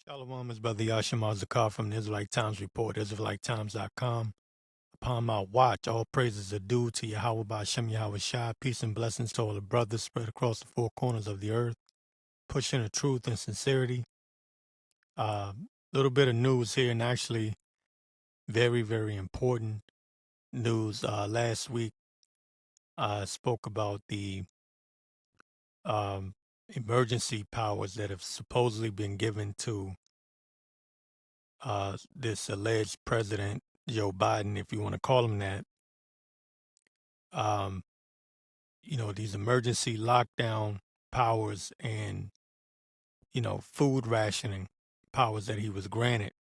Shalom is Brother Yashim Zakar from the Israelite Times Report, IsraeliteTimes.com. Upon my watch, all praises are due to Yahweh Ba'Shem Yahweh Shai. Peace and blessings to all the brothers spread across the four corners of the earth, pushing the truth and sincerity. Little bit of news here, and actually very, very important news. Last week, I spoke about the emergency powers that have supposedly been given to this alleged president, Joe Biden, if you want to call him that. Um, these emergency lockdown powers and, food rationing powers that he was granted.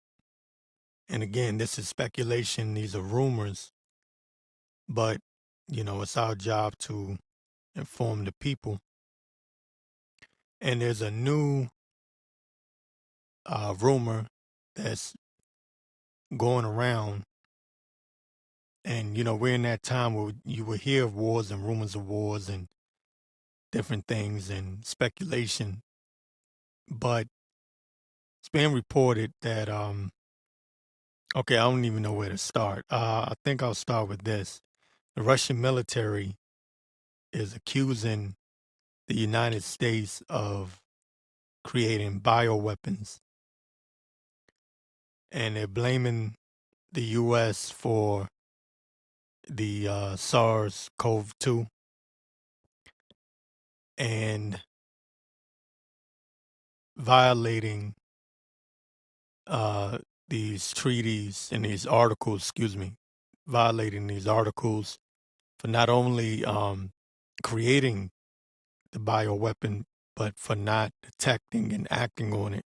And again, this is speculation. These are rumors, but, it's our job to inform the people. And there's a new rumor that's going around. And, we're in that time where you will hear of wars and rumors of wars and different things and speculation. But it's being reported that, okay, I don't even know where to start. I think I'll start with this. The Russian military is accusing the United States of creating bioweapons. And they're blaming the U.S. for the SARS-CoV-2 and violating these treaties and these articles, violating these articles for not only creating the bioweapon, but for not detecting and acting on it.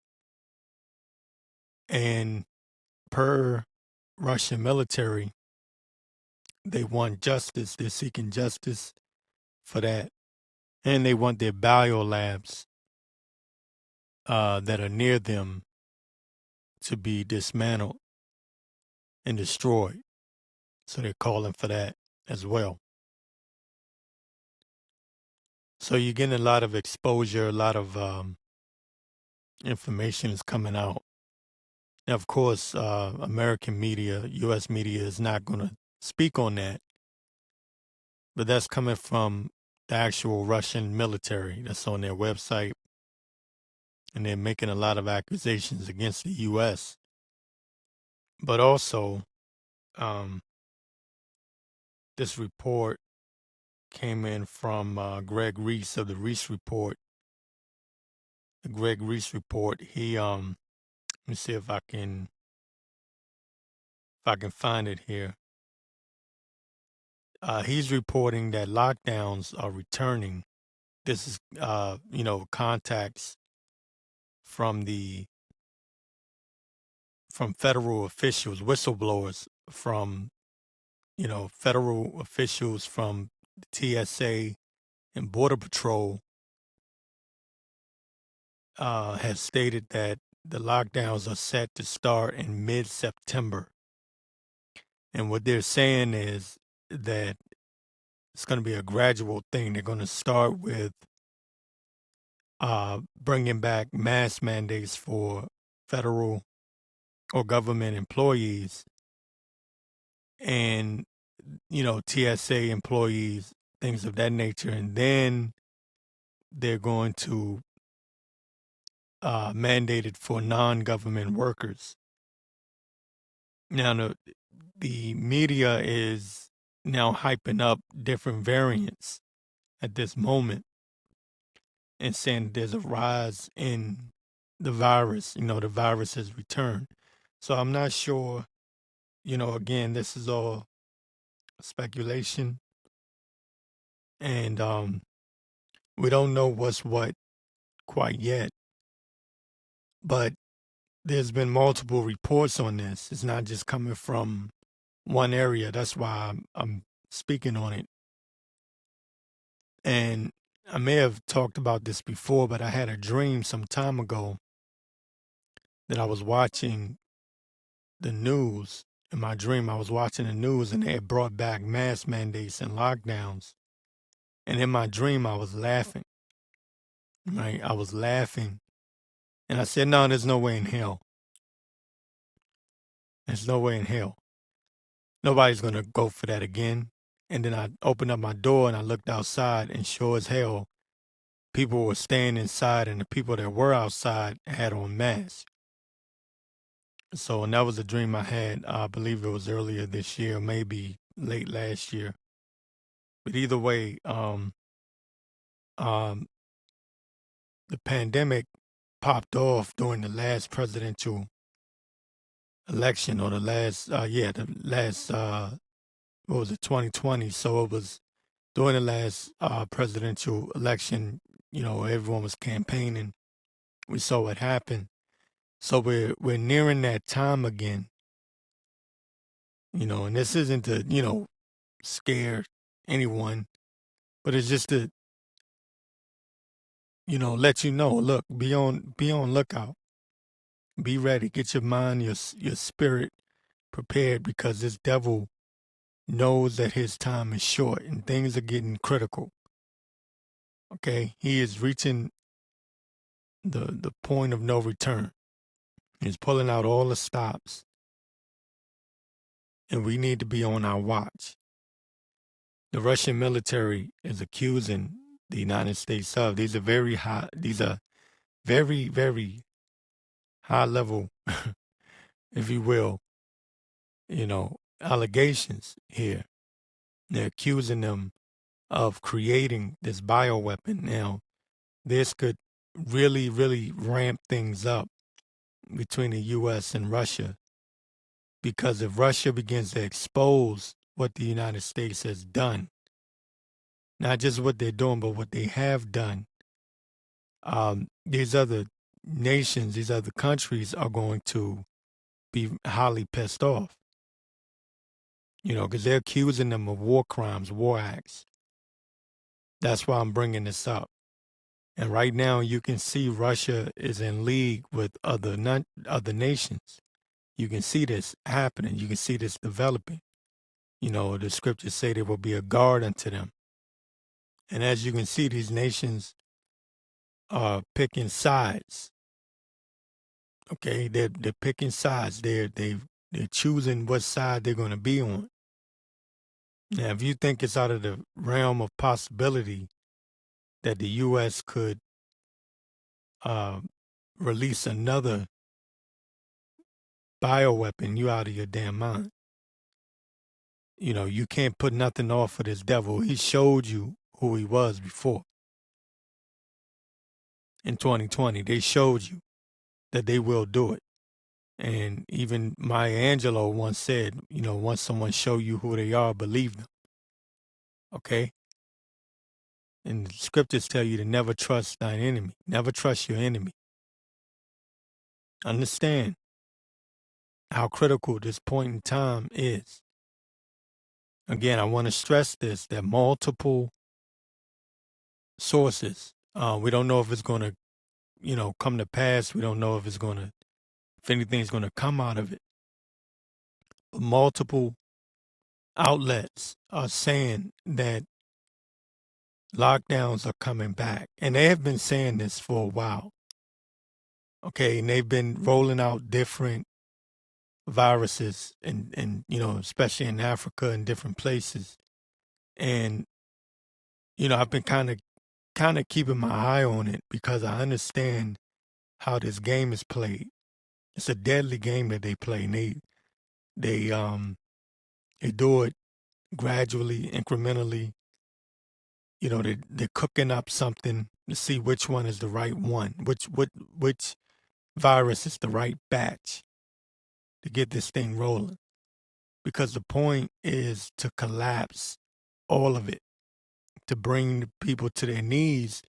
And per Russian military, they want justice. They're seeking justice for that. And they want their biolabs that are near them to be dismantled and destroyed. So they're calling for that as well. So you're getting a lot of exposure, a lot of information is coming out. Now, of course, American media, U.S. media is not going to speak on that, but that's coming from the actual Russian military that's on their website, and they're making a lot of accusations against the U.S. But also, this report came in from Greg Reese of the Reese Report. The Greg Reese Report. He let me see if I can find it here. He's reporting that lockdowns are returning. This is contacts from federal officials, whistleblowers from federal officials from TSA and Border Patrol has stated that the lockdowns are set to start in mid-September. And what they're saying is that it's going to be a gradual thing. They're going to start with bringing back mask mandates for federal or government employees and, TSA employees, things of that nature. And then they're going to mandate it for non-government workers. Now, the media is now hyping up different variants at this moment and saying there's a rise in the virus. The virus has returned. So I'm not sure, again, this is all speculation. And we don't know what's what quite yet. But there's been multiple reports on this. It's not just coming from one area. That's why I'm speaking on it. And I may have talked about this before, but I had a dream some time ago that I was watching the news. In my dream, I was watching the news and they had brought back mask mandates and lockdowns. And in my dream, I was laughing, right? I was laughing And I said, no, there's no way in hell. There's no way in hell. Nobody's going to go for that again. And then I opened up my door and I looked outside, and sure as hell, people were staying inside, and the people that were outside had on masks. So, and that was a dream I had. I believe it was earlier this year, maybe late last year. But either way, um, the pandemic popped off during the last presidential election, or the last, what was it, 2020? So it was during the last presidential election. You know, everyone was campaigning. We saw what happened. So we're nearing that time again. You know, and this isn't to, you know, scare anyone, but it's just to, you know, let you know, look, be on lookout. Be ready. Get your mind, your spirit prepared, because this devil knows that his time is short and things are getting critical. Okay? He is reaching the point of no return. He's pulling out all the stops. And we need to be on our watch. The Russian military is accusing the United States of these are very, very high level, if you will, you know, allegations here. They're accusing them of creating this bioweapon. Now, this could really, really ramp things up between the U.S. and Russia, because if Russia begins to expose what the United States has done, not just what they're doing, but what they have done, these other nations, these other countries are going to be highly pissed off, you know, because they're accusing them of war crimes, war acts. That's why I'm bringing this up. And right now, you can see Russia is in league with other nations. You can see this happening. You can see this developing. You know, the scriptures say there will be a guard unto them. And as you can see, these nations are picking sides. Okay, they're picking sides. They're choosing what side they're going to be on. Now, if you think it's out of the realm of possibility that the U.S. could uh, release another bioweapon, you out of your damn mind. You know, you can't put nothing off for this devil. He showed you who he was before. In 2020, they showed you that they will do it. And even Maya Angelou once said, you know, once someone show you who they are, believe them. Okay? And the scriptures tell you to never trust thine enemy. Never trust your enemy. Understand how critical this point in time is. Again, I want to stress this, that multiple sources. We don't know if it's going to, you know, come to pass. We don't know if anything's going to come out of it. But multiple outlets are saying that lockdowns are coming back. And they have been saying this for a while. Okay, and they've been rolling out different viruses and you know, especially in Africa and different places. And, you know, I've been kind of keeping my eye on it, because I understand how this game is played. It's a deadly game that they play. And they do it gradually, incrementally. You know, they're cooking up something to see which one is the right one, which virus is the right batch to get this thing rolling. Because the point is to collapse all of it, to bring the people to their knees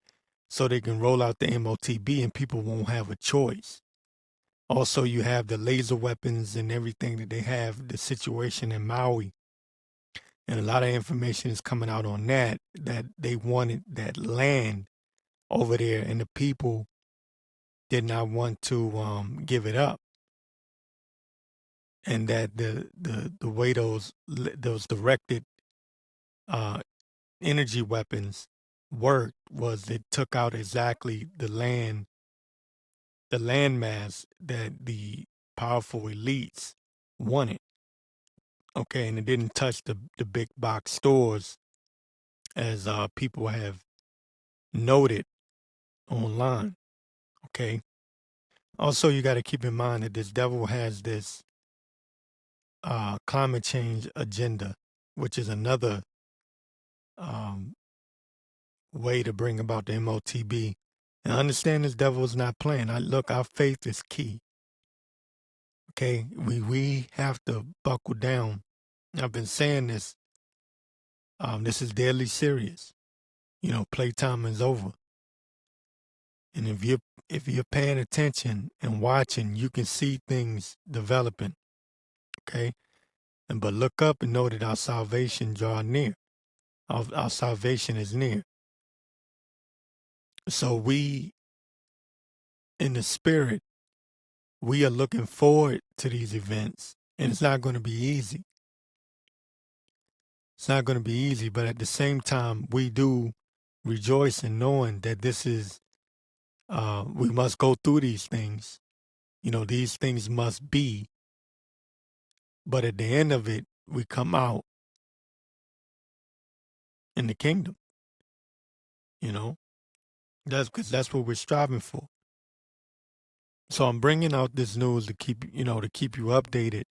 so they can roll out the MOTB and people won't have a choice. Also, you have the laser weapons and everything that they have, the situation in Maui. And a lot of information is coming out on that they wanted that land over there, and the people did not want to give it up. And that the way those directed energy weapons worked was it took out exactly the land the landmass that the powerful elites wanted. Okay, and it didn't touch the big box stores, as people have noted online. Okay. Also, you got to keep in mind that this devil has this climate change agenda, which is another um, way to bring about the MOTB. And understand this devil is not playing. Look, our faith is key. Okay, we have to buckle down. I've been saying this. This is deadly serious. You know, playtime is over. And if you're paying attention and watching, you can see things developing. Okay, but look up and know that our salvation draw near. Our salvation is near. So we, in the spirit, we are looking forward to these events, and it's not going to be easy. It's not going to be easy, but at the same time, we do rejoice in knowing that this is, we must go through these things. You know, these things must be, but at the end of it, we come out in the kingdom. You know, that's because that's what we're striving for. So I'm bringing out this news to keep you updated.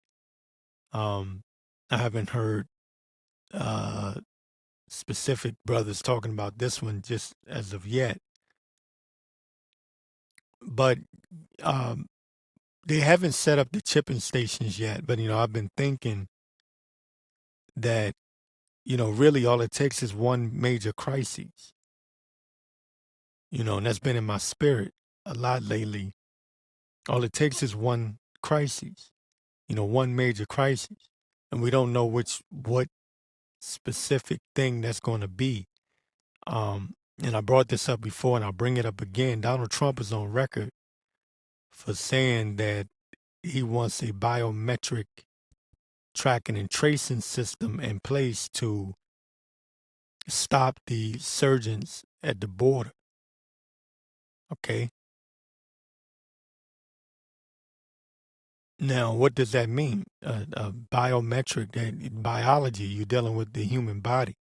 I haven't heard specific brothers talking about this one just as of yet, but they haven't set up the chipping stations yet. But I've been thinking that really all it takes is one major crisis. And that's been in my spirit a lot lately. All it takes is one crisis, one major crisis, and we don't know what specific thing that's going to be. And I brought this up before, and I'll bring it up again. Donald Trump is on record for saying that he wants a biometric tracking and tracing system in place to stop the surgeons at the border. Okay. Now, what does that mean? Biometric, that biology, you're dealing with the human body.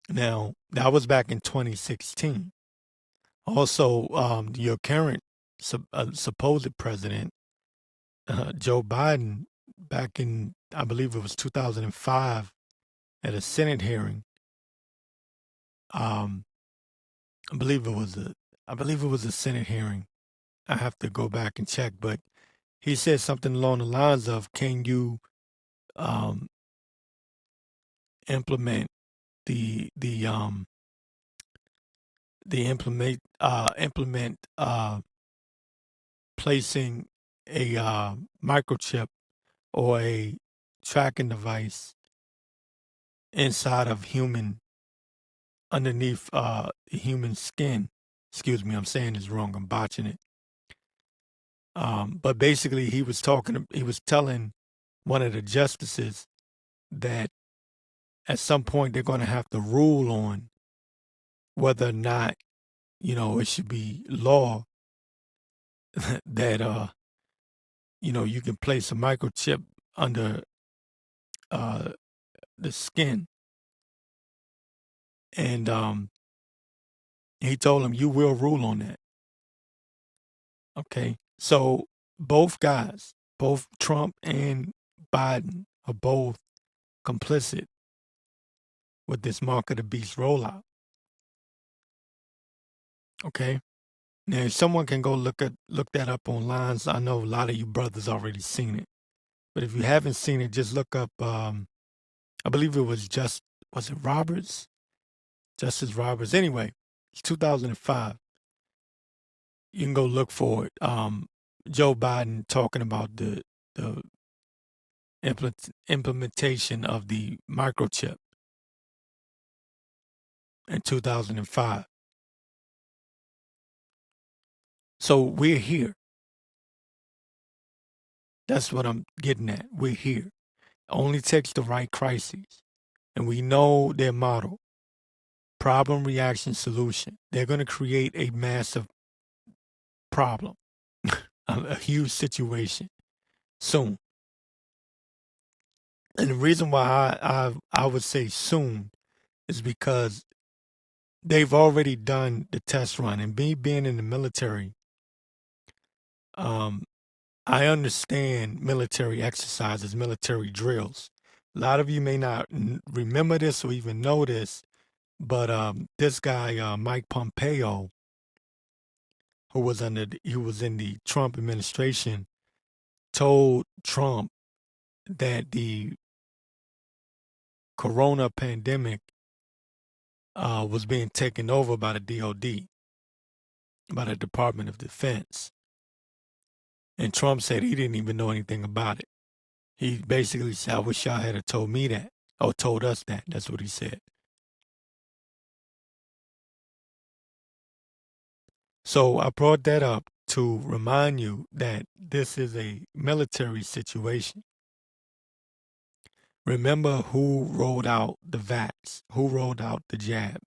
Now, that was back in 2016. Also, your current supposed president, Joe Biden, back in, I believe it was 2005, at a Senate hearing, I believe it was a Senate hearing. I have to go back and check, but he said something along the lines of, "Can you implement the implement placing a microchip or a tracking device inside of underneath human skin?" Excuse me, I'm saying this wrong. I'm botching it. But basically, he was telling one of the justices that at some point they're going to have to rule on whether or not, it should be law that, you can place a microchip under the skin. And he told him, you will rule on that. Okay. So both guys, both Trump and Biden, are both complicit with this mark of the beast rollout. Okay. Now, if someone can go look that up online, so I know a lot of you brothers already seen it. But if you haven't seen it, just look up. I believe it was was it Roberts, Justice Roberts. Anyway, it's 2005. You can go look for it. Joe Biden talking about the implementation of the microchip in 2005. So we're here. That's what I'm getting at. We're here. Only takes the right crises. And we know their model: problem, reaction, solution. They're going to create a massive problem, a huge situation soon. And the reason why I would say soon is because they've already done the test run. And me being in the military, um, I understand military exercises, military drills. A lot of you may not remember this or even know this, but this guy, Mike Pompeo, who was in the Trump administration, told Trump that the corona pandemic was being taken over by the DOD, by the Department of Defense. And Trump said he didn't even know anything about it. He basically said, I wish y'all had told me that, or told us that. That's what he said. So I brought that up to remind you that this is a military situation. Remember who rolled out the vax, who rolled out the jab.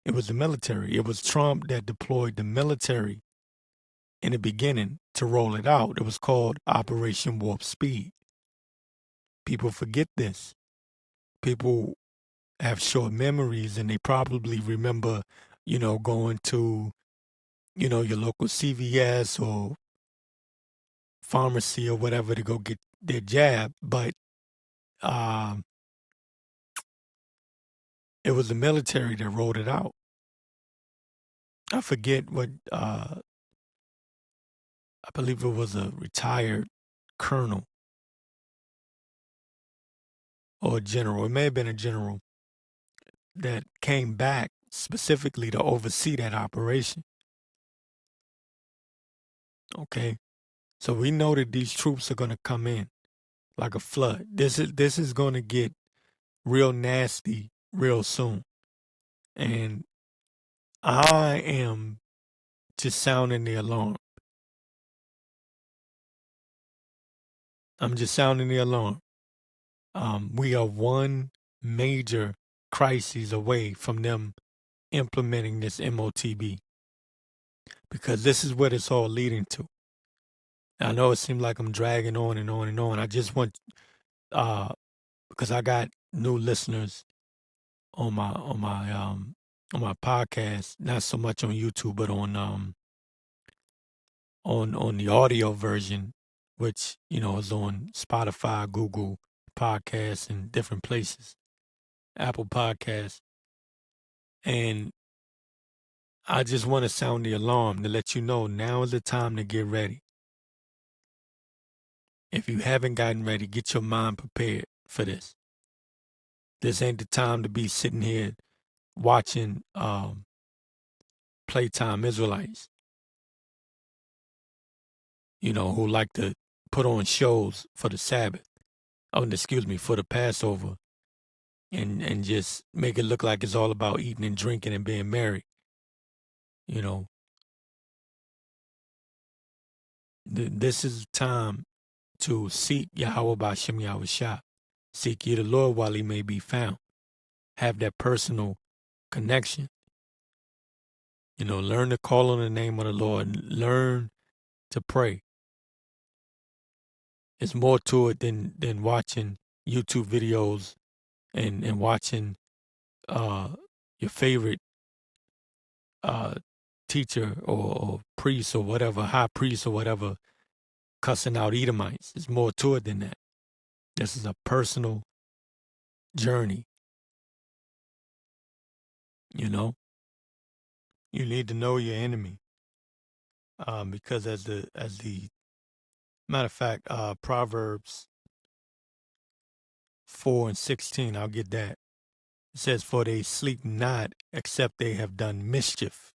It was the military. It was Trump that deployed the military in the beginning to roll it out. It was called Operation Warp Speed. People forget this. People have short memories and they probably remember, going to, your local CVS or pharmacy or whatever to go get their jab. But it was the military that rolled it out. I forget what, I believe it was a retired colonel or a general. It may have been a general that came back specifically to oversee that operation. Okay. So we know that these troops are going to come in like a flood. This is going to get real nasty real soon. And I am just sounding the alarm. I'm just sounding the alarm. We are one major crisis away from them implementing this MOTB because this is what it's all leading to. I know it seems like I'm dragging on and on and on. I just want, because I got new listeners on my podcast, not so much on YouTube, but on the audio version, which is on Spotify, Google Podcasts, and different places, Apple Podcasts, and I just want to sound the alarm to let you know now is the time to get ready. If you haven't gotten ready, get your mind prepared for this. This ain't the time to be sitting here watching Playtime Israelites, who like to put on shows for the Sabbath. For the Passover, and just make it look like it's all about eating and drinking and being merry. This is time to seek Yahweh B'Shem Yahushua. Seek ye the Lord while he may be found. Have that personal connection. Learn to call on the name of the Lord. Learn to pray. It's more to it than watching YouTube videos and watching your favorite teacher or priest or whatever, high priest or whatever, cussing out Edomites. There's more to it than that. This is a personal journey. You need to know your enemy, because as the matter of fact, Proverbs 4:16, I'll get that. It says, "For they sleep not, except they have done mischief."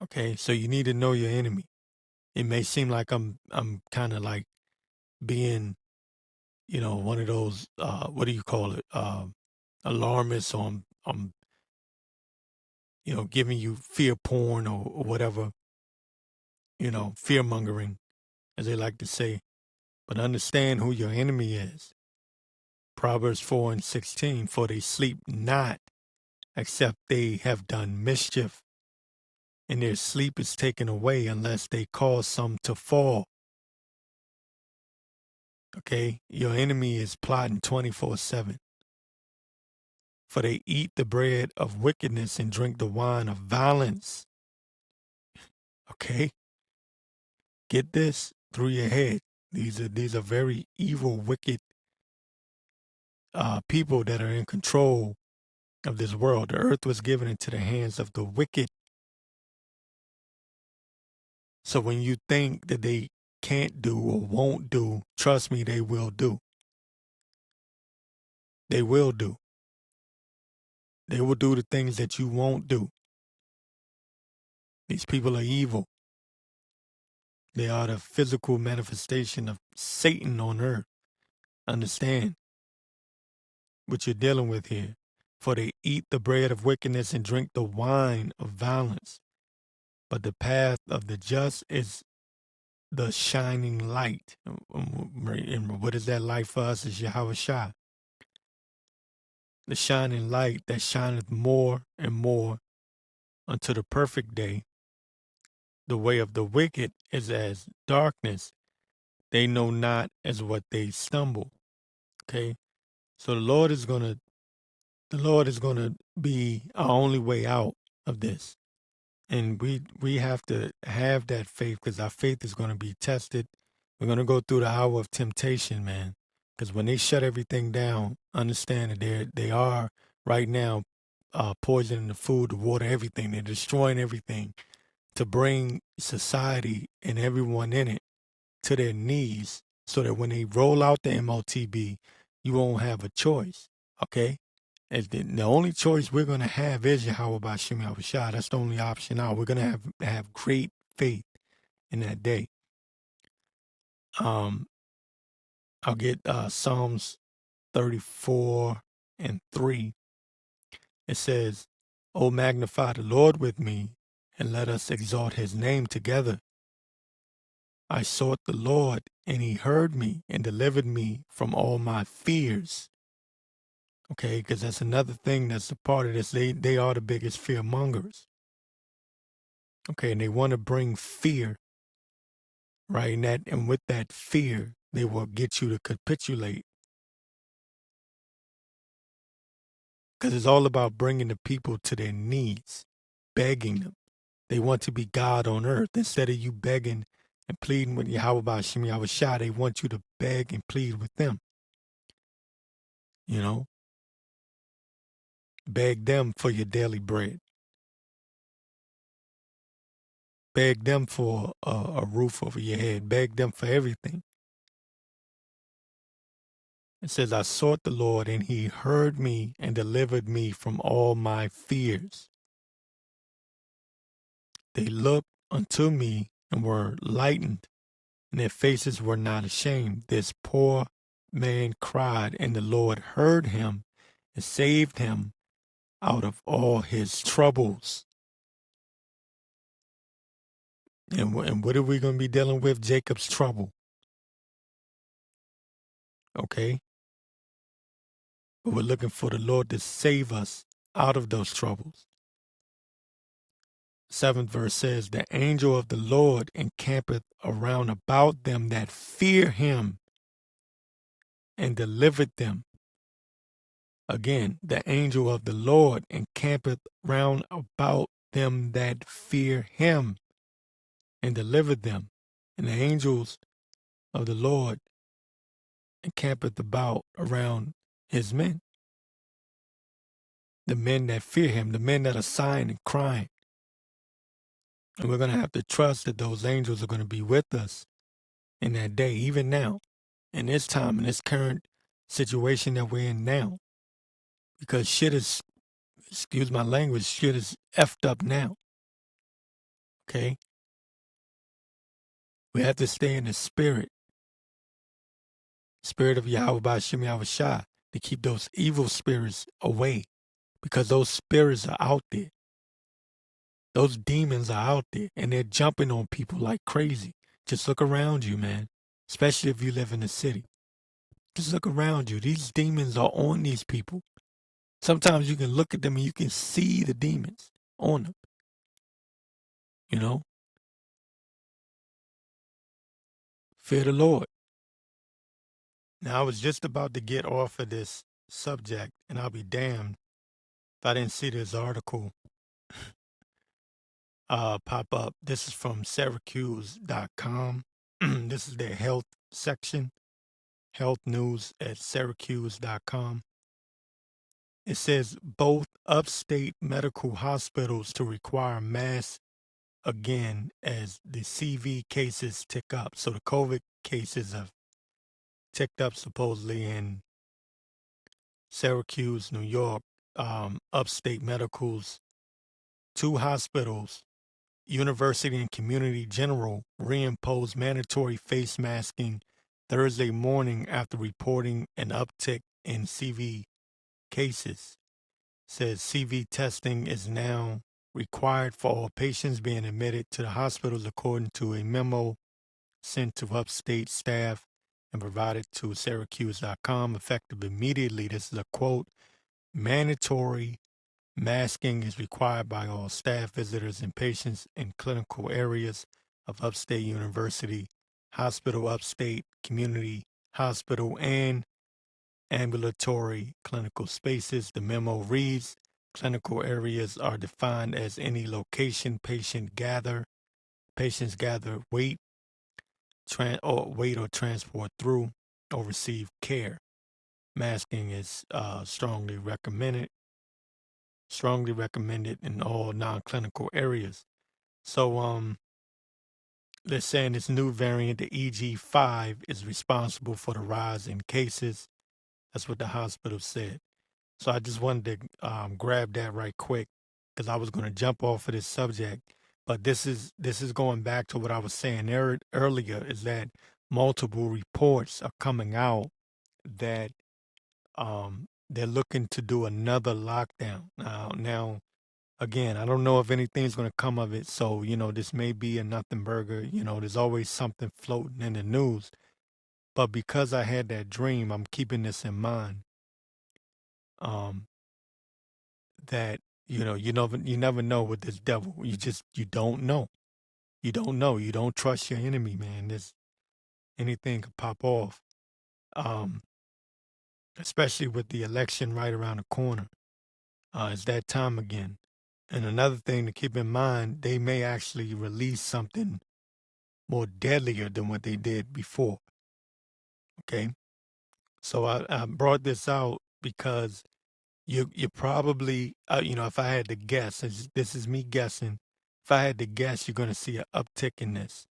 Okay, so you need to know your enemy. It may seem like I'm kind of like being, one of those what do you call it, alarmists, or I'm giving you fear porn or whatever, fear mongering, as they like to say. But understand who your enemy is. Proverbs 4:16, "For they sleep not, except they have done mischief." and their sleep is taken away unless they cause some to fall. Okay? Your enemy is plotting 24/7. For they eat the bread of wickedness and drink the wine of violence. Okay? Get this through your head. These are very evil, wicked people that are in control of this world. The earth was given into the hands of the wicked. So when you think that they can't do or won't do, trust me, they will do. They will do. They will do the things that you won't do. These people are evil. They are the physical manifestation of Satan on earth. Understand what you're dealing with here. For they eat the bread of wickedness and drink the wine of violence. But the path of the just is the shining light. And what is that light for us? Is Yahweh Shai. The shining light that shineth more and more unto the perfect day. The way of the wicked is as darkness. They know not as what they stumble. Okay. So the Lord is gonna be our only way out of this. And we have to have that faith, because our faith is gonna be tested. We're gonna go through the hour of temptation, man. Because when they shut everything down, understand that they are right now poisoning the food, the water, everything. They're destroying everything to bring society and everyone in it to their knees, so that when they roll out the MOTB, you won't have a choice. Okay? As the only choice we're going to have is Yahweh Bashim Yahushua. That's the only option out. We're going to have great faith in that day. I'll get Psalms 34:3. It says, "O magnify the Lord with me, and let us exalt his name together. I sought the Lord, and he heard me and delivered me from all my fears." Okay, because that's another thing that's a part of this. They are the biggest fear mongers. Okay, and they want to bring fear, right? And with that fear, they will get you to capitulate. Because it's all about bringing the people to their knees, begging them. They want to be God on earth. Instead of you begging and pleading with Yahweh Bashim Yahushua, they want you to beg and plead with them. You know? Beg them for your daily bread. Beg them for a roof over your head. Beg them for everything. It says, "I sought the Lord, and he heard me and delivered me from all my fears. They looked unto me and were lightened, and their faces were not ashamed. This poor man cried, and the Lord heard him and saved him out of all his troubles." And what are we going to be dealing with? Jacob's trouble. Okay? But we're looking for the Lord to save us out of those troubles. 7th verse says, "The angel of the Lord encampeth around about them that fear him and delivered them." Again, the angel of the Lord encampeth round about them that fear him and delivered them. And the angels of the Lord encampeth about around his men. The men that fear him, the men that are sighing and crying. And we're going to have to trust that those angels are going to be with us in that day, even now, in this time, in this current situation that we're in now. Because shit is, excuse my language, shit is effed up now. Okay? We have to stay in the spirit of Yahweh Bashim Yahushua, to keep those evil spirits away. Because those spirits are out there. Those demons are out there, and they're jumping on people like crazy. Just look around you, man. Especially if you live in the city. Just look around you. These demons are on these people. Sometimes you can look at them and you can see the demons on them. You know, fear the Lord. Now, I was just about to get off of this subject, and I'll be damned if I didn't see this article pop up. This is from Syracuse.com. This is their health section, health news at Syracuse.com. It says both upstate medical hospitals to require masks again as the CV cases tick up. So the COVID cases have ticked up supposedly in Syracuse, New York. Upstate medicals, two hospitals, University and Community General, reimposed mandatory face masking Thursday morning after reporting an uptick in CV cases. Says CV testing is now required for all patients being admitted to the hospitals, according to a memo sent to upstate staff and provided to Syracuse.com, effective immediately. This is a quote: mandatory masking is required by all staff, visitors, and patients in clinical areas of Upstate University Hospital, Upstate Community Hospital, and ambulatory clinical spaces. The memo reads, clinical areas are defined as any location patients gather, wait or transport through or receive care. Masking is strongly recommended in all non-clinical areas. So they're saying this new variant, the EG5, is responsible for the rise in cases. That's what the hospital said. So I just wanted to grab that right quick because I was going to jump off of this subject. But this is going back to what I was saying earlier, is that multiple reports are coming out that they're looking to do another lockdown. Now, again, I don't know if anything's going to come of it. So, this may be a nothing burger. There's always something floating in the news. But because I had that dream, I'm keeping this in mind. That you never know with this devil. You don't know. You don't know. You don't trust your enemy, man. There's anything could pop off. Um, Especially with the election right around the corner. It's that time again. And another thing to keep in mind, they may actually release something more deadlier than what they did before. Okay. So I brought this out because you probably, if I had to guess, this is me guessing, if I had to guess, you're going to see an uptick in this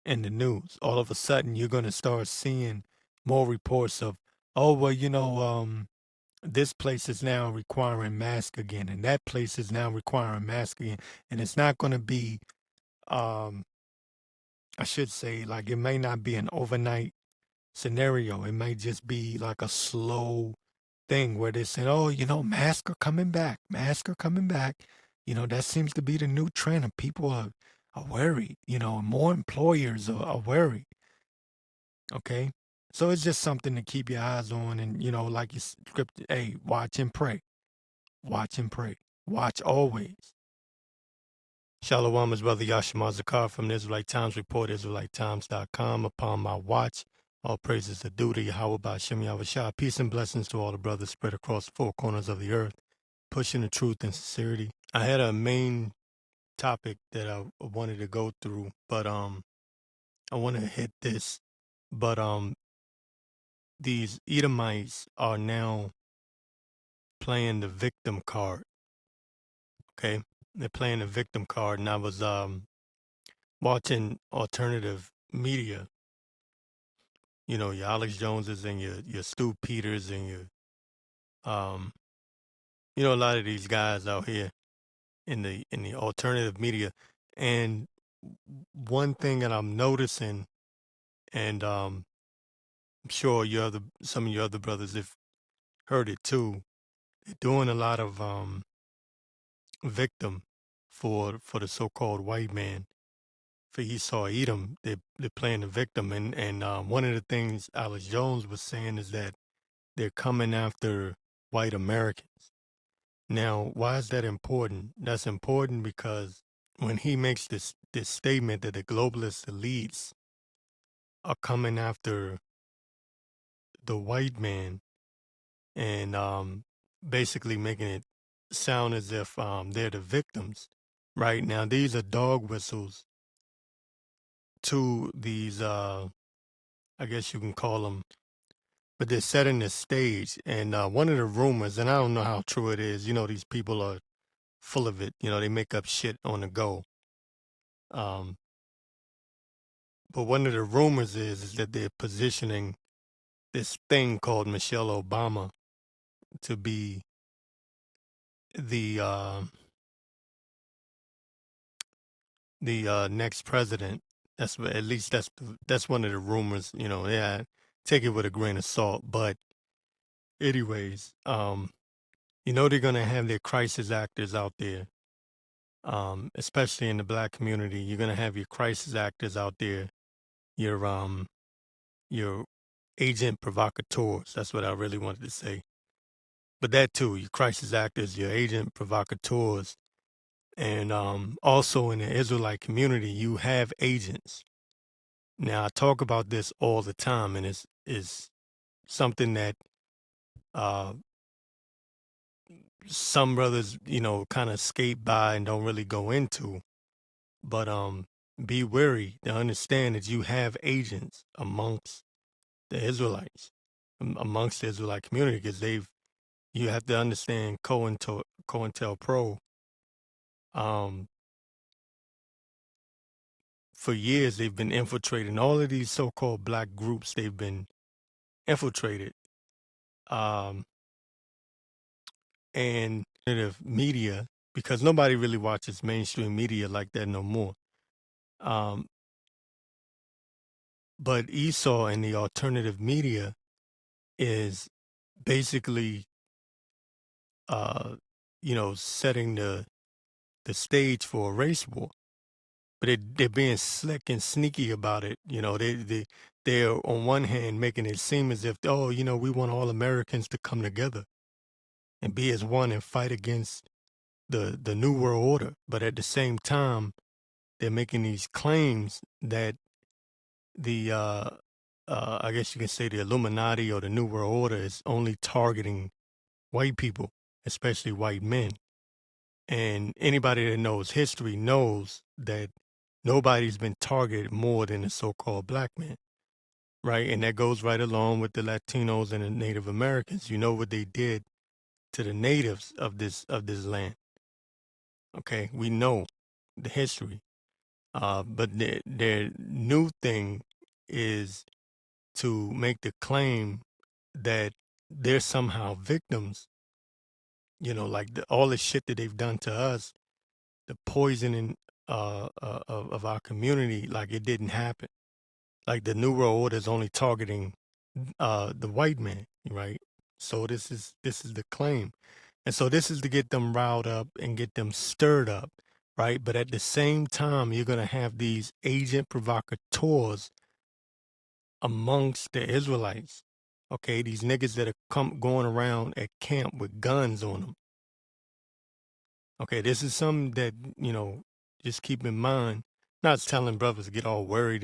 in the news. All of a sudden, you're going to start seeing more reports of, oh, well, this place is now requiring mask again, and that place is now requiring mask again. And it's not going to be, I should say, like, it may not be an overnight scenario. It might just be like a slow thing where they say, oh, masks are coming back. Masks are coming back. That seems to be the new trend, and people are worried. More employers are worried. Okay. So it's just something to keep your eyes on. And, like you scripted, hey, watch and pray. Watch and pray. Watch always. Shalom, is Brother Yashima Zakar from the Israelite Times Report, IsraeliteTimes.com. Upon my watch, all praises are due to Yahweh Ba'Shem Yahushua. Peace and blessings to all the brothers spread across the four corners of the earth, pushing the truth and sincerity. I had a main topic that I wanted to go through, but I want to hit this. But these Edomites are now playing the victim card. Okay, they're playing the victim card, and I was watching alternative media, your Alex Joneses and your Stu Peters and um, a lot of these guys out here in the alternative media. And one thing that I'm noticing, and I'm sure some of your other brothers have heard it too, they're doing a lot of victim for the so-called white man. For Esau Edom, they're playing the victim, and one of the things Alex Jones was saying is that they're coming after white Americans. Now, why is that important? That's important because when he makes this statement that the globalist elites are coming after the white man and basically making it sound as if they're the victims. Right now, these are dog whistles to these, I guess you can call them, but they're setting the stage. And one of the rumors, and I don't know how true it is, these people are full of it. They make up shit on the go. Um, but one of the rumors is that they're positioning this thing called Michelle Obama to be the next president. At least that's one of the rumors. Yeah, take it with a grain of salt. But anyways, they're gonna have their crisis actors out there, especially in the black community. You're gonna have your crisis actors out there, your agent provocateurs. That's what I really wanted to say. But that too, your crisis actors, your agent provocateurs, and also in the Israelite community, you have agents. Now I talk about this all the time, and it's something that uh, some brothers, kind of skate by and don't really go into. But be wary to understand that you have agents amongst the Israelites, amongst the Israelite community, because you have to understand COINTELPRO. For years they've been infiltrating all of these so-called black groups. They've been infiltrated, and media, because nobody really watches mainstream media like that no more. But Esau and the alternative media is basically, setting the stage for a race war. But they're being slick and sneaky about it. They're on one hand making it seem as if, we want all Americans to come together and be as one and fight against the New World Order. But at the same time, they're making these claims that the I guess you can say the Illuminati or the New World Order is only targeting white people, especially white men. And anybody that knows history knows that nobody's been targeted more than the so-called black man, right? And that goes right along with the Latinos and the Native Americans. You know what they did to the natives of this land. Okay, we know the history. But their new thing is to make the claim that they're somehow victims, like all the shit that they've done to us, the poisoning of our community, like it didn't happen. Like the New World Order is only targeting the white man, right? So this is the claim. And so this is to get them riled up and get them stirred up, right? But at the same time, you're going to have these agent provocateurs amongst the Israelites. Okay, these niggas that are going around at camp with guns on them. Okay, this is something that, just keep in mind. Not telling brothers to get all worried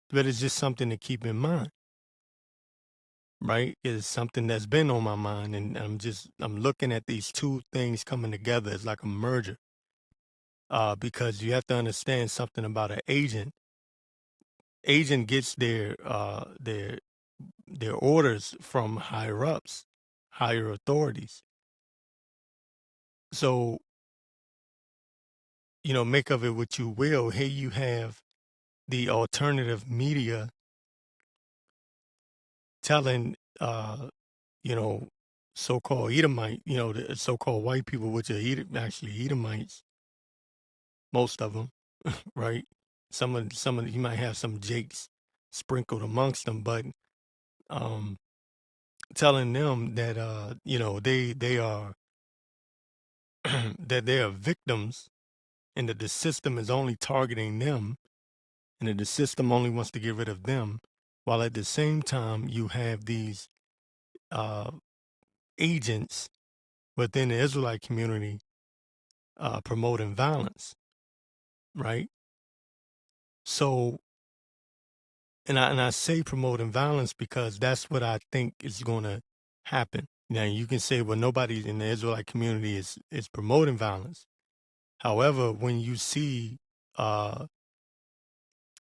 but it's just something to keep in mind, right? It's something that's been on my mind, and I'm looking at these two things coming together. It's like a merger. Because you have to understand something about an agent. Agent gets their orders from higher ups, higher authorities. So, make of it what you will. Here you have the alternative media telling, so-called Edomite, the so-called white people, which are actually Edomites, most of them, right? Some of you might have some Jakes sprinkled amongst them, but telling them that they are that they are victims, and that the system is only targeting them, and that the system only wants to get rid of them, while at the same time you have these agents within the Israelite community promoting violence. right? So, and I say promoting violence because that's what I think is going to happen. Now you can say, well, nobody in the Israelite community is promoting violence. However, when you see uh,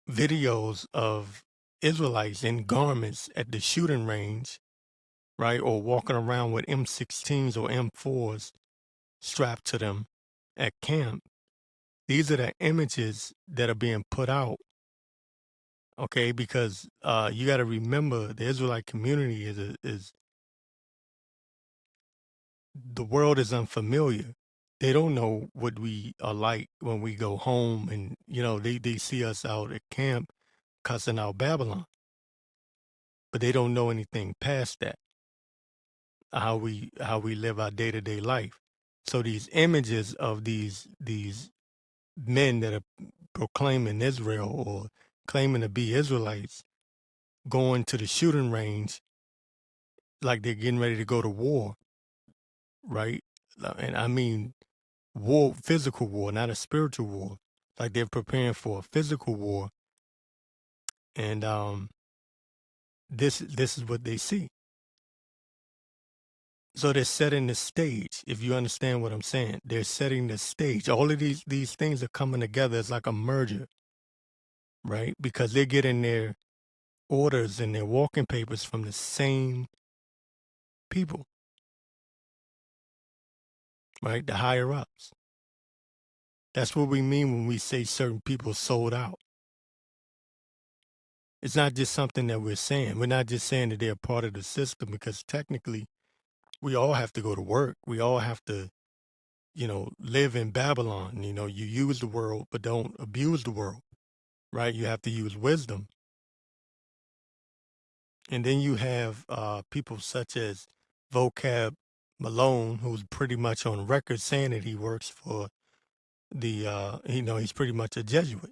videos of Israelites in garments at the shooting range, right, or walking around with M16s or M4s strapped to them at camp, these are the images that are being put out. Okay, because you got to remember the Israelite community is the world is unfamiliar. They don't know what we are like when we go home, and they see us out at camp cussing out Babylon, but they don't know anything past that. How we live our day-to-day life. So these images of these men that are proclaiming Israel or claiming to be Israelites going to the shooting range like they're getting ready to go to war, right? And I mean war, physical war, not a spiritual war. Like they're preparing for a physical war, and this is what they see. So they're setting the stage. If you understand what I'm saying, they're setting the stage. All of these things are coming together. It's like a merger, right? Because they're getting their orders and their walking papers from the same people, right? The higher ups. That's what we mean when we say certain people sold out. It's not just something that we're saying. We're not just saying that they're part of the system, because technically we all have to go to work. We all have to, live in Babylon. You use the world, but don't abuse the world, right? You have to use wisdom. And then you have people such as Vocab Malone, who's pretty much on record saying that he works for he's pretty much a Jesuit.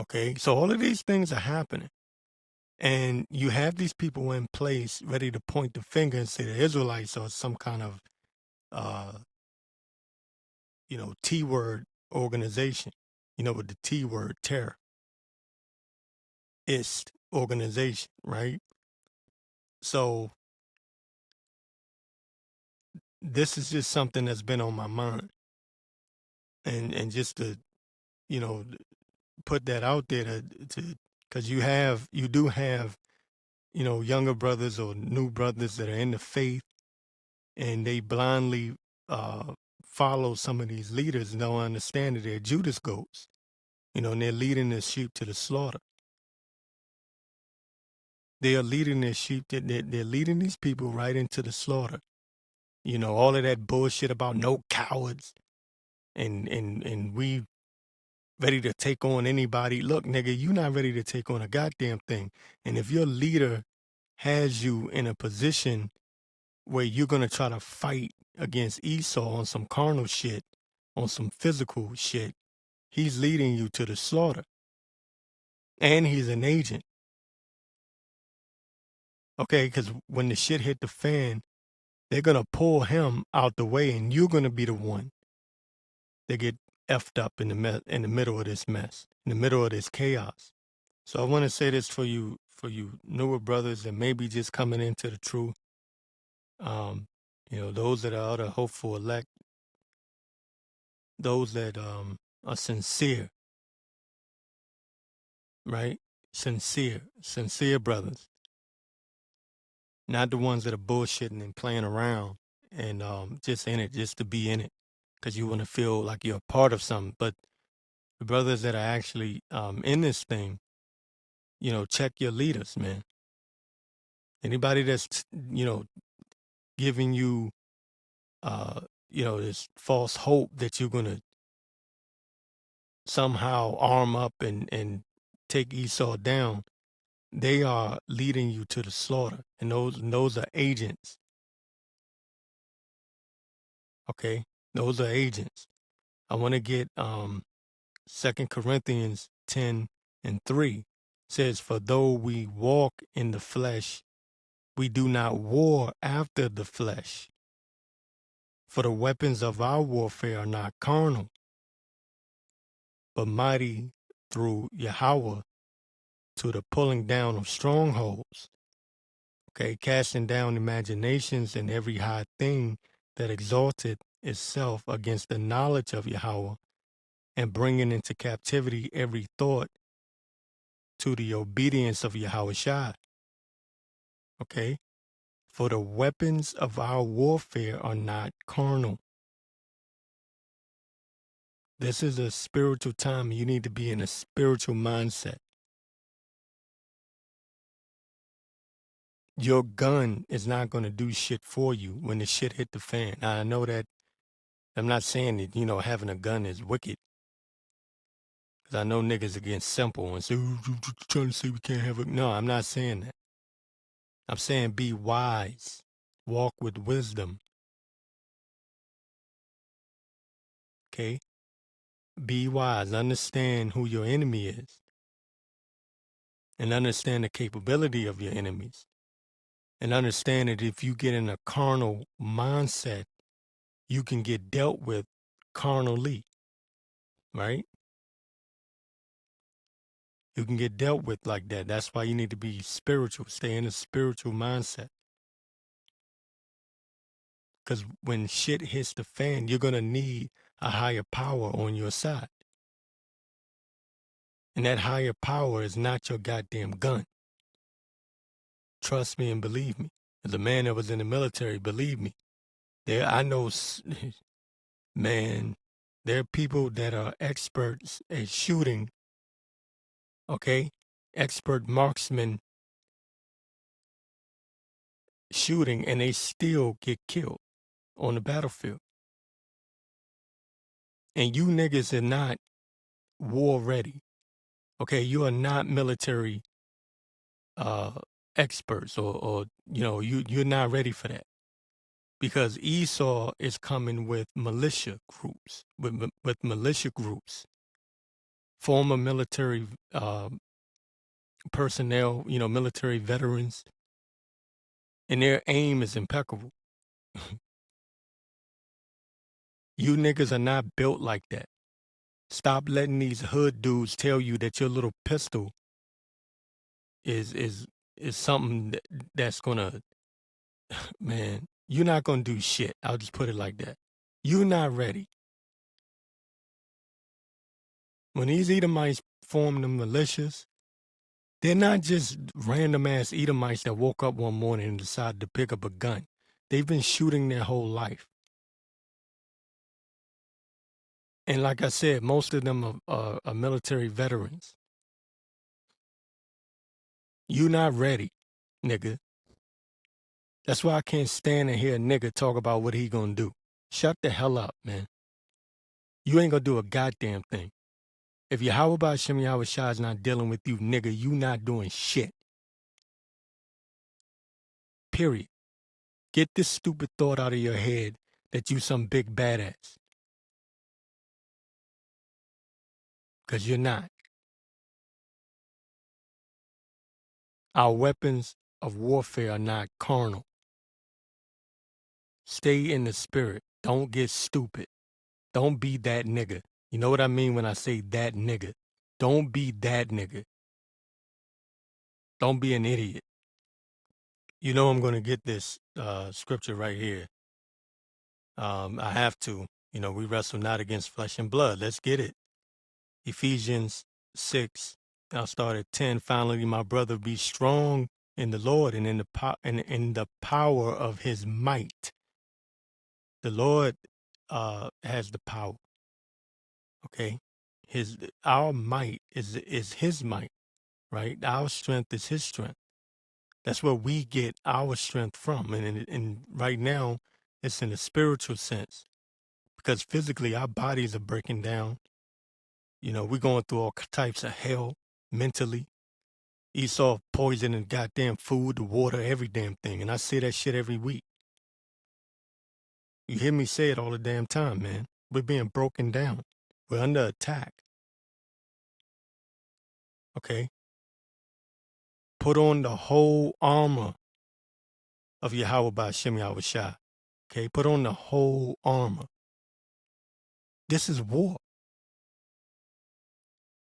Okay, so all of these things are happening. And you have these people in place ready to point the finger and say the Israelites are some kind of, T-word organization, with the T-word, terrorist organization, right? So this is just something that's been on my mind. And just to, you know, put that out there to because you do have, younger brothers or new brothers that are in the faith, and they blindly follow some of these leaders and don't understand that they're Judas goats, and they're leading the sheep to the slaughter. They are leading their sheep, they're leading these people right into the slaughter. All of that bullshit about no cowards and we ready to take on anybody. Look, nigga, you not ready to take on a goddamn thing. And if your leader has you in a position where you're going to try to fight against Esau on some carnal shit, on some physical shit, he's leading you to the slaughter. And he's an agent. Okay, because when the shit hit the fan, they're going to pull him out the way, and you're going to be the one that get effed up in the middle of this mess, in the middle of this chaos. So I want to say this for you newer brothers that may be just coming into the truth. Those that are the hopeful elect, those that are sincere, right? Sincere brothers, not the ones that are bullshitting and playing around and just in it, just to be in it, because you want to feel like you're a part of something. But the brothers that are actually in this thing, check your leaders, man. Anybody that's giving you this false hope that you're gonna somehow arm up and take Esau down, they are leading you to the slaughter, and those are agents. Okay, those are agents. I want to get 2 Corinthians 10:3 says, "For though we walk in the flesh, we do not war after the flesh. For the weapons of our warfare are not carnal, but mighty through Yahweh to the pulling down of strongholds. Okay, casting down imaginations and every high thing that exalted itself against the knowledge of Yahweh, and bringing into captivity every thought to the obedience of Yahweh Shai. Okay, for the weapons of our warfare are not carnal. This is a spiritual time. You need to be in a spiritual mindset. Your gun is not going to do shit for you when the shit hit the fan. Now, I know that I'm not saying that, having a gun is wicked. Because I know niggas are getting simple and say, "Oh, you trying to say we can't have a..." No, I'm not saying that. I'm saying be wise. Walk with wisdom. Okay? Be wise. Understand who your enemy is. And understand the capability of your enemies. And understand that if you get in a carnal mindset, you can get dealt with carnally. Right? You can get dealt with like that. That's why you need to be spiritual. Stay in a spiritual mindset. Because when shit hits the fan, you're going to need a higher power on your side. And that higher power is not your goddamn gun. Trust me and believe me. As a man that was in the military, believe me. I know, man, there are people that are experts at shooting, okay? Expert marksmen shooting, and they still get killed on the battlefield. And you niggas are not war ready. Okay, you are not military experts, or you're not ready for that, because Esau is coming with militia groups, with militia groups, former military personnel, military veterans, and their aim is impeccable. You niggas are not built like that. Stop letting these hood dudes tell you that your little pistol is something that's gonna, man, you're not gonna do shit. I'll just put it like that. You're not ready. When these Edomites form the militias, they're not just random ass Edomites that woke up one morning and decided to pick up a gun. They've been shooting their whole life. And like I said, most of them are military veterans. You not ready, nigga. That's why I can't stand and hear a nigga talk about what he gonna do. Shut the hell up, man. You ain't gonna do a goddamn thing. If Yahweh Ba'Shem Yahweh Shai is not dealing with you, nigga, you not doing shit. Period. Get this stupid thought out of your head that you some big badass. Because you're not. Our weapons of warfare are not carnal. Stay in the spirit. Don't get stupid. Don't be that nigga. You know what I mean when I say that nigga? Don't be that nigga. Don't be an idiot. You know I'm going to get this scripture right here. I have to. We wrestle not against flesh and blood. Let's get it. Ephesians 6. I'll start at 10. Finally, my brother, be strong in the Lord and in the power of his might. The Lord has the power. Okay? Our might is his might, right? Our strength is his strength. That's where we get our strength from. And right now, it's in a spiritual sense, because physically our bodies are breaking down. We're going through all types of hell mentally. Esau poisoning goddamn food, the water, every damn thing. And I say that shit every week. You hear me say it all the damn time, man. We're being broken down. We're under attack. Okay? Put on the whole armor of Yahweh Ba'Shem Yahweh Shai. Okay? Put on the whole armor. This is war.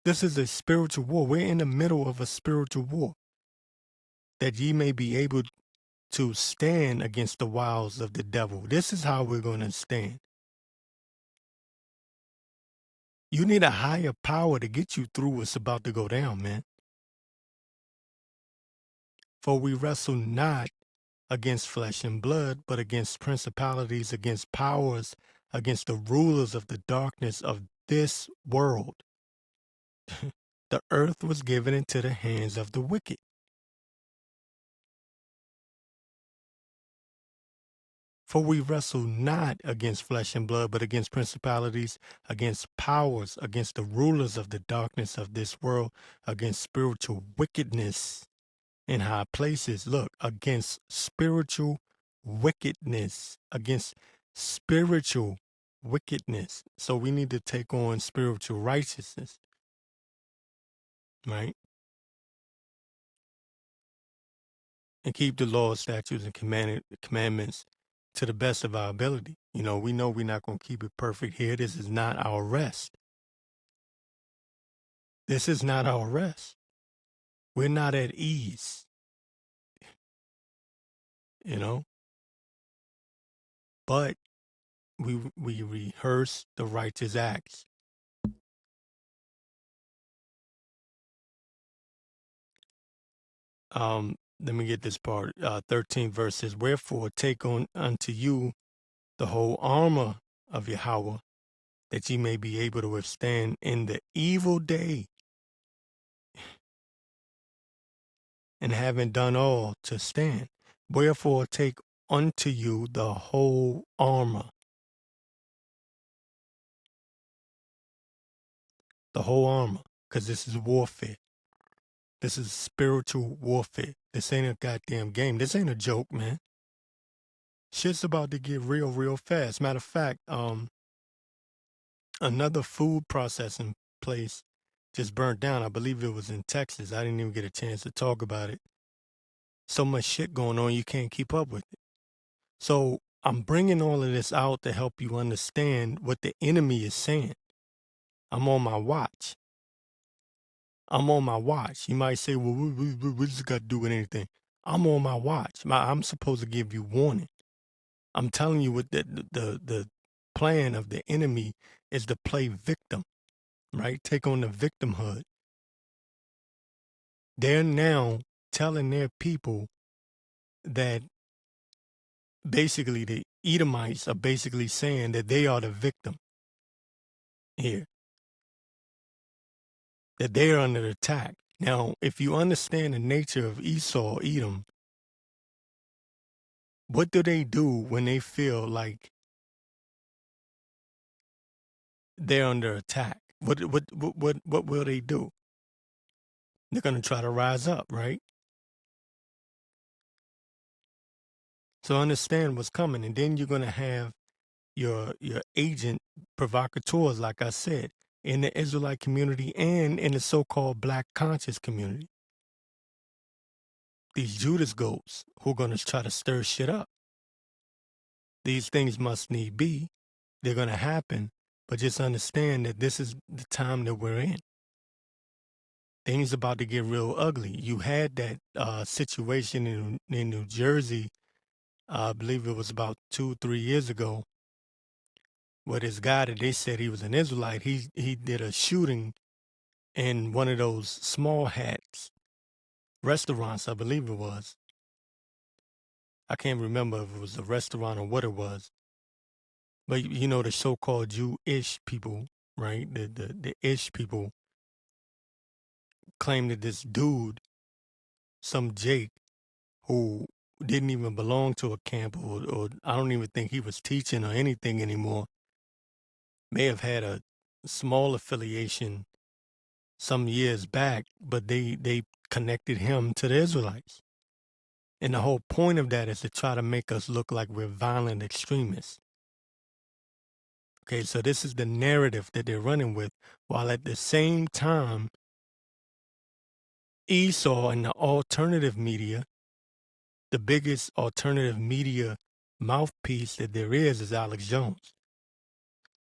This is a spiritual war. We're in the middle of a spiritual war. That ye may be able to stand against the wiles of the devil. This is how we're going to stand. You need a higher power to get you through what's about to go down, man. For we wrestle not against flesh and blood, but against principalities, against powers, against the rulers of the darkness of this world. The earth was given into the hands of the wicked. For we wrestle not against flesh and blood, but against principalities, against powers, against the rulers of the darkness of this world, against spiritual wickedness in high places. Look, against spiritual wickedness, against spiritual wickedness. So we need to take on spiritual righteousness, right? And keep the laws, statutes, and commandments to the best of our ability. You know we're not going to keep it perfect here. This is not our rest. This is not our rest. We're not at ease, you know, but we rehearse the righteous acts. Let me get this part. 13 verses. Wherefore take on unto you the whole armor of Yahweh, that ye may be able to withstand in the evil day, and having done all to stand. Wherefore take unto you the whole armor. The whole armor, because this is warfare. This is spiritual warfare. This ain't a goddamn game. This ain't a joke, man. Shit's about to get real, real fast. Matter of fact, another food processing place just burnt down. I believe it was in Texas. I didn't even get a chance to talk about it. So much shit going on, you can't keep up with it. So I'm bringing all of this out to help you understand what the enemy is saying. I'm on my watch. You might say, well, what does it got to do with anything? I'm on my watch. I'm supposed to give you warning. I'm telling you what the plan of the enemy is, to play victim, right? Take on the victimhood. They're now telling their people that basically the Edomites are basically saying that they are the victim here, that they're under attack. Now, if you understand the nature of Esau, Edom, what do they do when they feel like they're under attack? What will they do? They're going to try to rise up, right? So understand what's coming, and then you're going to have your agent provocateurs, like I said, in the Israelite community and in the so-called black conscious community. These Judas goats who are going to try to stir shit up. These things must need be. They're going to happen, but just understand that this is the time that we're in. Things about to get real ugly. You had that situation in New Jersey, I believe it was about 2-3 years ago, where this guy that they said he was an Israelite, he did a shooting in one of those small hats restaurants, I believe it was. I can't remember if it was a restaurant or what it was. But you know, the so-called Jewish people, right? The ish people claim that this dude, some Jake, who didn't even belong to a camp, or I don't even think he was teaching or anything anymore, may have had a small affiliation some years back, but they connected him to the Israelites. And the whole point of that is to try to make us look like we're violent extremists. Okay, so this is the narrative that they're running with, while at the same time, Esau and the alternative media, the biggest alternative media mouthpiece that there is Alex Jones.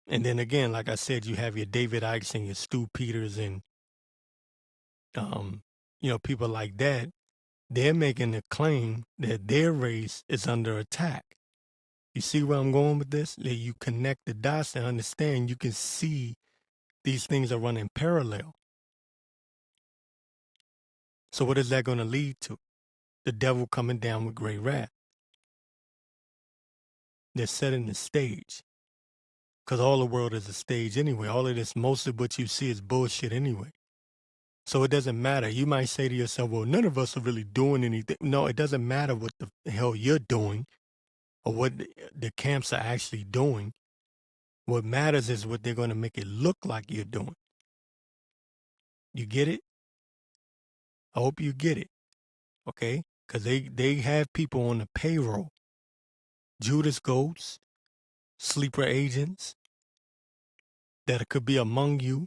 And then again, like I said, you have your David Icke and your Stu Peters and People like that, they're making the claim that their race is under attack. You see where I'm going with this? That you connect the dots and understand, you can see these things are running parallel. So what is that going to lead to? The devil coming down with great wrath. They're setting the stage. Because all the world is a stage anyway. All of this, most of what you see is bullshit anyway. So it doesn't matter. You might say to yourself, well, none of us are really doing anything. No, it doesn't matter what the hell you're doing or what the camps are actually doing. What matters is what they're going to make it look like you're doing. You get it? I hope you get it. Okay? Because they have people on the payroll. Judas goats, sleeper agents that could be among you.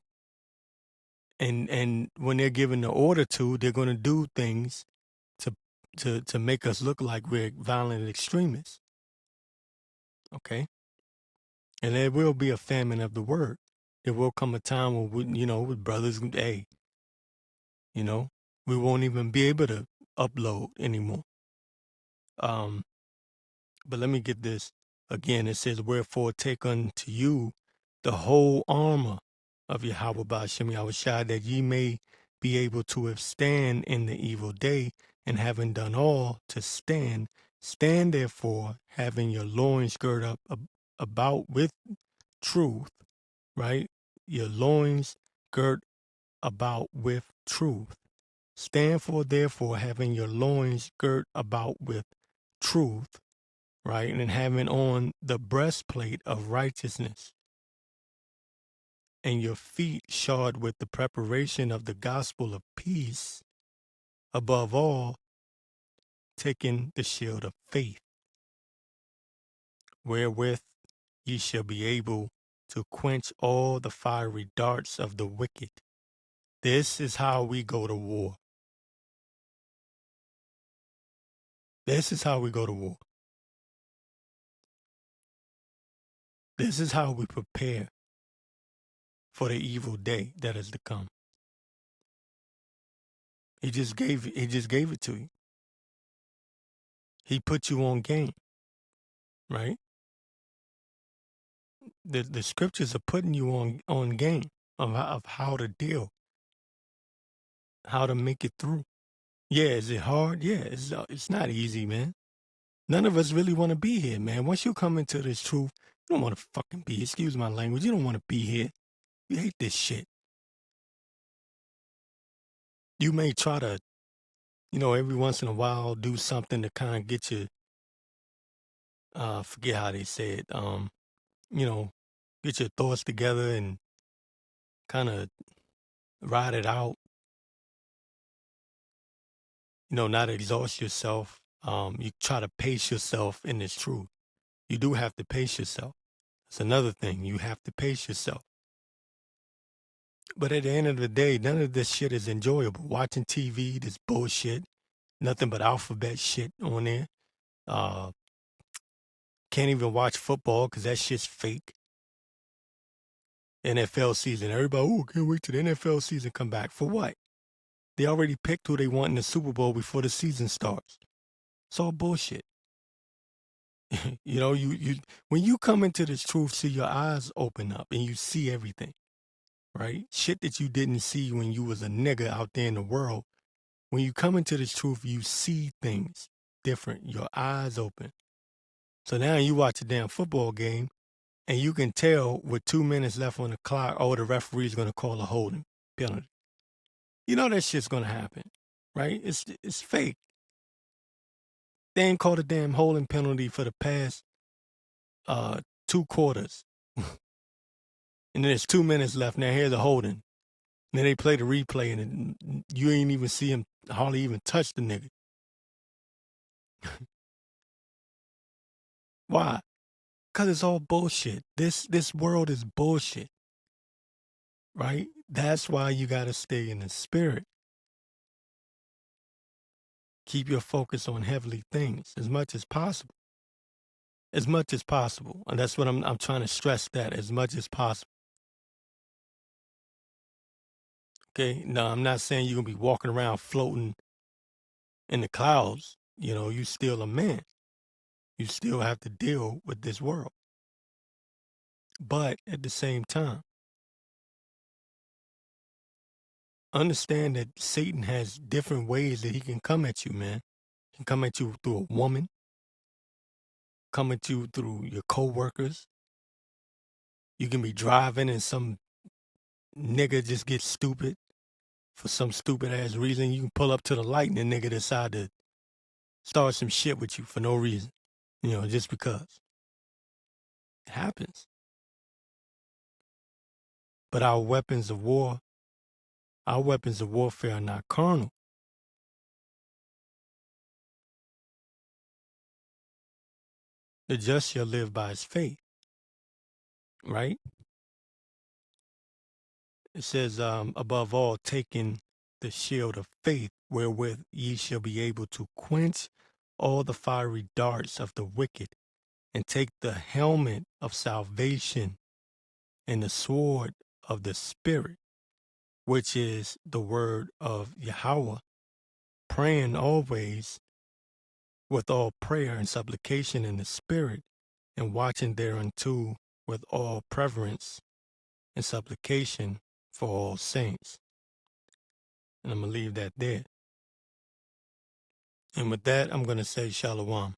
And when they're given the order to, they're going to do things to make us look like we're violent extremists. Okay? And there will be a famine of the word. There will come a time when with brothers, hey, we won't even be able to upload anymore. But let me get this. Again, it says, wherefore take unto you the whole armor of Yahweh Ba'ashem Yahushua, that ye may be able to withstand in the evil day, and having done all to stand, stand therefore, having your loins girt up about with truth, right? Your loins girt about with truth. Stand for therefore, having your loins girt about with truth, right? And having on the breastplate of righteousness, and your feet shod with the preparation of the gospel of peace, above all, taking the shield of faith, wherewith ye shall be able to quench all the fiery darts of the wicked. This is how we go to war. This is how we go to war. This is how we prepare for the evil day that is to come. He just gave it to you. He put you on game, right? The scriptures are putting you on game of how to deal, how to make it through. Yeah, is it hard? Yeah, it's not easy, man. None of us really want to be here, man. Once you come into this truth, you don't want to fucking be here. Excuse my language. You don't want to be here. You hate this shit. You may try to, every once in a while do something to kind of get you, forget how they say it, get your thoughts together and kind of ride it out, not exhaust yourself. You try to pace yourself in this truth. You do have to pace yourself. That's another thing. You have to pace yourself. But at the end of the day, none of this shit is enjoyable. Watching TV, this bullshit, nothing but alphabet shit on there. Can't even watch football because that shit's fake. NFL season, everybody, can't wait till the NFL season come back. For what? They already picked who they want in the Super Bowl before the season starts. It's all bullshit. You when you come into this truth, see, your eyes open up and you see everything, right? Shit that you didn't see when you was a nigga out there in the world. When you come into this truth, you see things different. Your eyes open. So now you watch a damn football game and you can tell with 2 minutes left on the clock, the referee's going to call a holding penalty. You know that shit's going to happen, right? It's fake. They ain't called a damn holding penalty for the past 2 quarters. And there's 2 minutes left. Now here's a holding. And then they play the replay and you ain't even see him hardly even touch the nigga. Why? Because it's all bullshit. This world is bullshit. Right? That's why you got to stay in the spirit. Keep your focus on heavenly things as much as possible. As much as possible. And that's what I'm trying to stress, that as much as possible. Okay. Now, I'm not saying you're going to be walking around floating in the clouds. You know, you still a man. You still have to deal with this world. But at the same time, understand that Satan has different ways that he can come at you, man. He can come at you through a woman, come at you through your coworkers. You can be driving and some nigga just gets stupid for some stupid ass reason. You can pull up to the light and the nigga decide to start some shit with you for no reason. You know, just because. It happens. But our weapons of warfare are not carnal. The just shall live by his faith, right? It says, above all, taking the shield of faith, wherewith ye shall be able to quench all the fiery darts of the wicked, and take the helmet of salvation and the sword of the Spirit, which is the word of Yahweh, praying always with all prayer and supplication in the Spirit, and watching thereunto with all preference and supplication for all saints. And I'm going to leave that there. And with that, I'm going to say shalom.